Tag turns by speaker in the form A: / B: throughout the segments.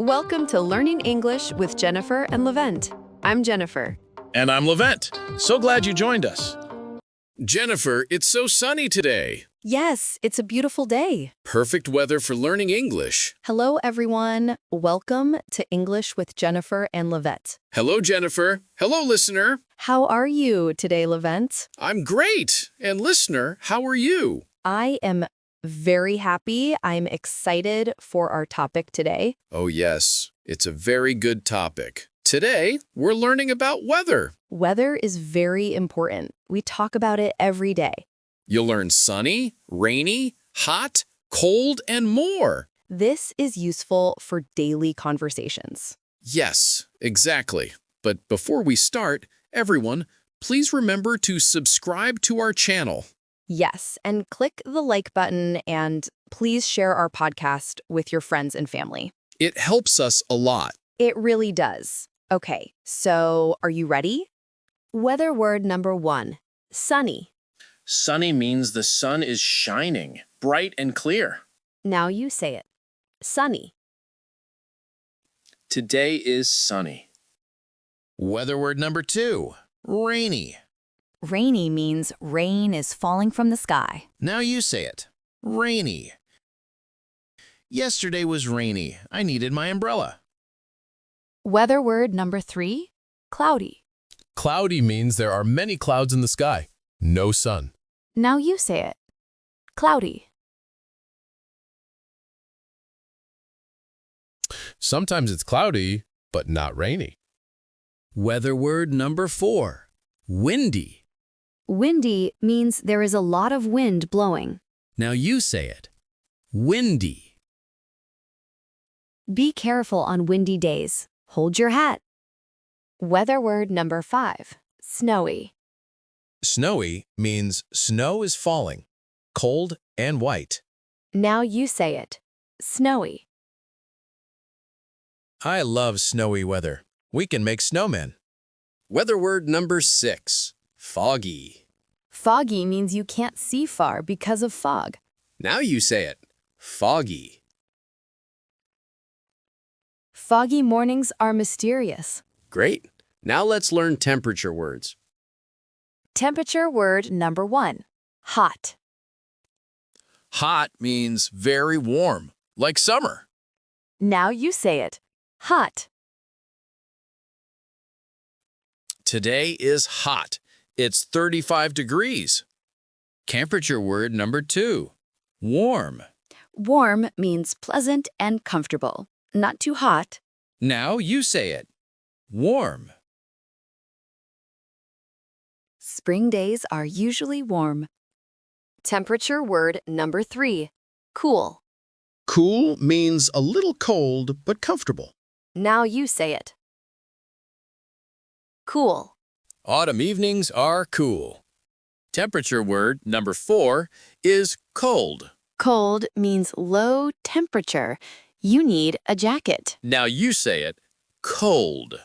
A: Welcome to Learning English with Jennifer and Levent. I'm Jennifer.
B: And I'm Levent. So glad you joined us. Jennifer, it's so sunny today.
A: Yes, it's a beautiful day.
B: Perfect weather for learning English.
A: Hello, everyone. Welcome to English with Jennifer and Levent.
B: Hello, Jennifer. Hello, listener.
A: How are you today, Levent?
B: I'm great. And listener, how are you?
A: I am very happy. I'm excited for our topic today.
B: Oh, yes. It's a very good topic. Today, we're learning about weather.
A: Weather is very important. We talk about it every day.
B: You'll learn sunny, rainy, hot, cold, and more.
A: This is useful for daily conversations.
B: Yes, exactly. But before we start, everyone, please remember to subscribe to our channel.
A: Yes, and click the like button and please share our podcast with your friends and family.
B: It helps us a lot.
A: It really does. Okay, so are you ready? Weather word number 1, sunny.
C: Sunny means the sun is shining, bright and clear.
A: Now you say it. Sunny.
C: Today is sunny.
D: Weather word number 2, rainy.
E: Rainy means rain is falling from the sky.
D: Now you say it. Rainy. Yesterday was rainy. I needed my umbrella.
E: Weather word number 3, cloudy.
F: Cloudy means there are many clouds in the sky. No sun.
E: Now you say it. Cloudy.
F: Sometimes it's cloudy, but not rainy.
G: Weather word number 4, windy.
E: Windy means there is a lot of wind blowing.
G: Now you say it. Windy.
E: Be careful on windy days. Hold your hat.
A: Weather word number 5, snowy.
D: Snowy means snow is falling, cold and white.
A: Now you say it. Snowy.
D: I love snowy weather. We can make snowmen.
G: Weather word number 6, foggy.
E: Foggy means you can't see far because of fog.
G: Now you say it. Foggy.
A: Foggy mornings are mysterious.
G: Great. Now let's learn temperature words.
A: Temperature word number 1, hot.
B: Hot means very warm, like summer.
A: Now you say it. Hot.
B: Today is hot. It's 35 degrees.
G: Temperature word number 2, warm.
E: Warm means pleasant and comfortable. Not too hot.
G: Now you say it. Warm.
E: Spring days are usually warm.
A: Temperature word number 3, cool.
D: Cool means a little cold but comfortable.
A: Now you say it. Cool.
G: Autumn evenings are cool. Temperature word number 4 is cold.
E: Cold means low temperature. You need a jacket.
G: Now you say it. Cold.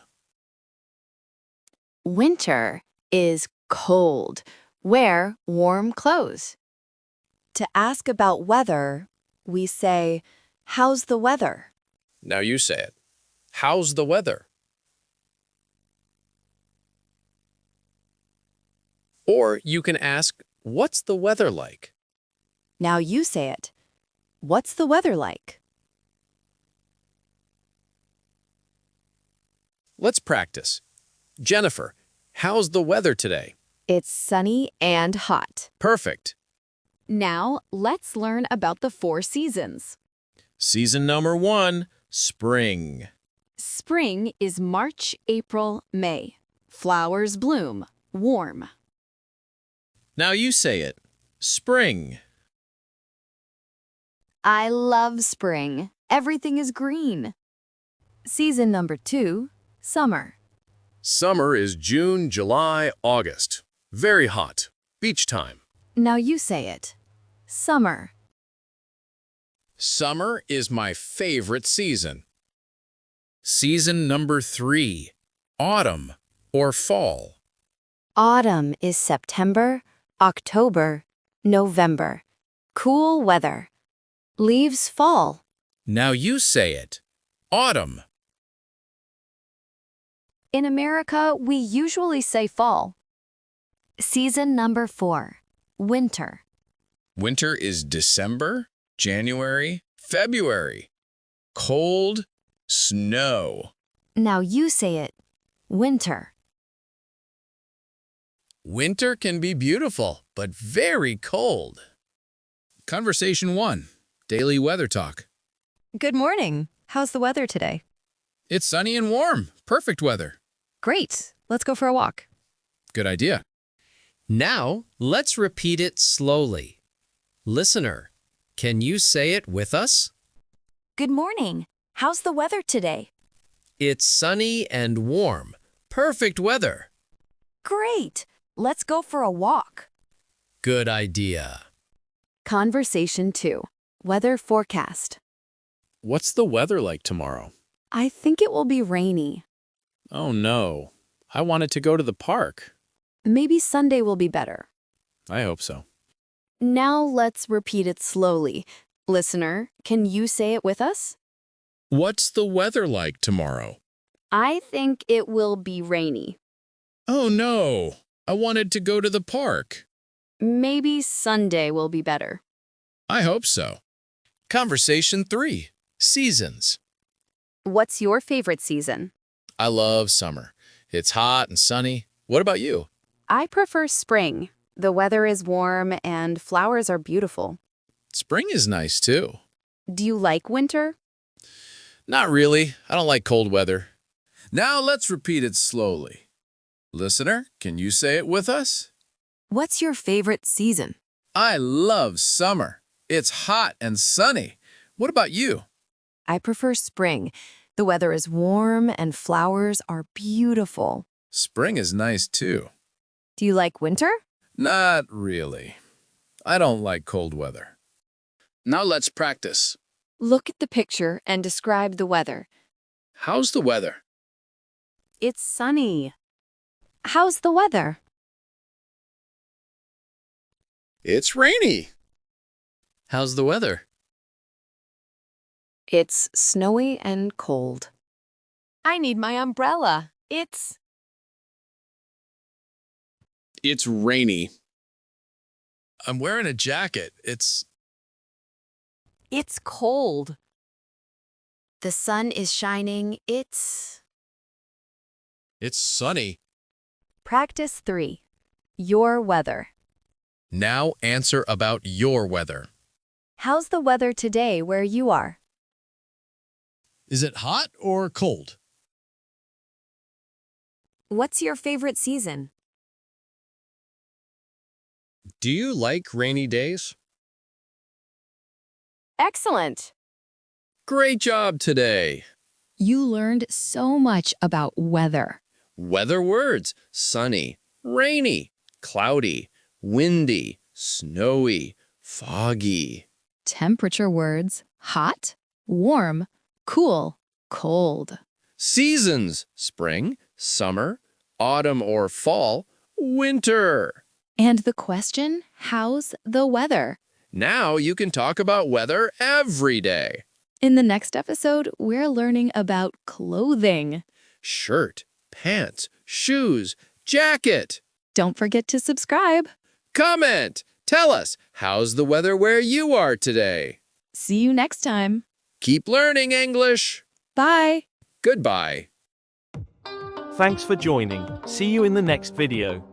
E: Winter is cold. Wear warm clothes.
A: To ask about weather, we say, how's the weather?
G: Now you say it. How's the weather? Or you can ask, what's the weather like?
A: Now you say it. What's the weather like?
G: Let's practice. Jennifer, how's the weather today?
A: It's sunny and hot.
G: Perfect.
E: Now, let's learn about the 4 seasons.
B: Season number 1, spring.
E: Spring is March, April, May. Flowers bloom. Warm.
B: Now you say it. Spring.
E: I love spring. Everything is green. Season number 2, summer.
B: Summer is June, July, August. Very hot. Beach time.
E: Now you say it. Summer.
D: Summer is my favorite season.
B: Season number 3, autumn or fall.
A: Autumn is September, October, November. Cool weather. Leaves fall.
B: Now you say it. Autumn.
E: In America, we usually say fall. Season number 4, winter.
B: Winter is December, January, February. Cold, snow.
E: Now you say it, winter.
G: Winter can be beautiful, but very cold.
B: Conversation 1. Daily weather talk.
A: Good morning. How's the weather today?
B: It's sunny and warm. Perfect weather.
A: Great. Let's go for a walk.
B: Good idea.
H: Now, let's repeat it slowly. Listener, can you say it with us?
E: Good morning. How's the weather today?
H: It's sunny and warm. Perfect weather.
E: Great. Let's go for a walk.
H: Good idea.
A: Conversation 2. Weather forecast.
B: What's the weather like tomorrow?
A: I think it will be rainy.
B: Oh no. I wanted to go to the park.
A: Maybe Sunday will be better.
B: I hope so.
A: Now let's repeat it slowly. Listener, can you say it with us?
B: What's the weather like tomorrow?
A: I think it will be rainy.
B: Oh no. I wanted to go to the park.
A: Maybe Sunday will be better.
B: I hope so.
G: Conversation 3. Seasons.
A: What's your favorite season?
B: I love summer. It's hot and sunny. What about you?
A: I prefer spring. The weather is warm and flowers are beautiful.
B: Spring is nice too.
A: Do you like winter?
B: Not really. I don't like cold weather. Now let's repeat it slowly. Listener, can you say it with us?
A: What's your favorite season?
B: I love summer. It's hot and sunny. What about you?
A: I prefer spring. The weather is warm and flowers are beautiful.
B: Spring is nice too.
A: Do you like winter?
B: Not really. I don't like cold weather. Now let's practice.
A: Look at the picture and describe the weather.
B: How's the weather?
A: It's sunny. How's the weather?
B: It's rainy.
H: How's the weather?
A: It's snowy and cold. I need my umbrella. It's
B: rainy.
F: I'm wearing a jacket. It's
A: cold. The sun is shining. It's
F: sunny.
A: Practice 3. Your weather.
D: Now answer about your weather.
A: How's the weather today where you are?
F: Is it hot or cold?
A: What's your favorite season?
H: Do you like rainy days?
A: Excellent.
G: Great job today.
E: You learned so much about weather.
G: Weather words: sunny, rainy, cloudy, windy, snowy, foggy.
E: Temperature words: hot, warm, cool, cold.
G: Seasons: spring, summer, autumn or fall, winter.
E: And the question, how's the weather?
G: Now you can talk about weather every day.
E: In the next episode, we're learning about clothing.
G: Shirt, pants, shoes, jacket.
E: Don't forget to subscribe.
G: Comment. Tell us, how's the weather where you are today?
E: See you next time.
G: Keep learning English.
E: Bye.
G: Goodbye.
I: Thanks for joining. See you in the next video.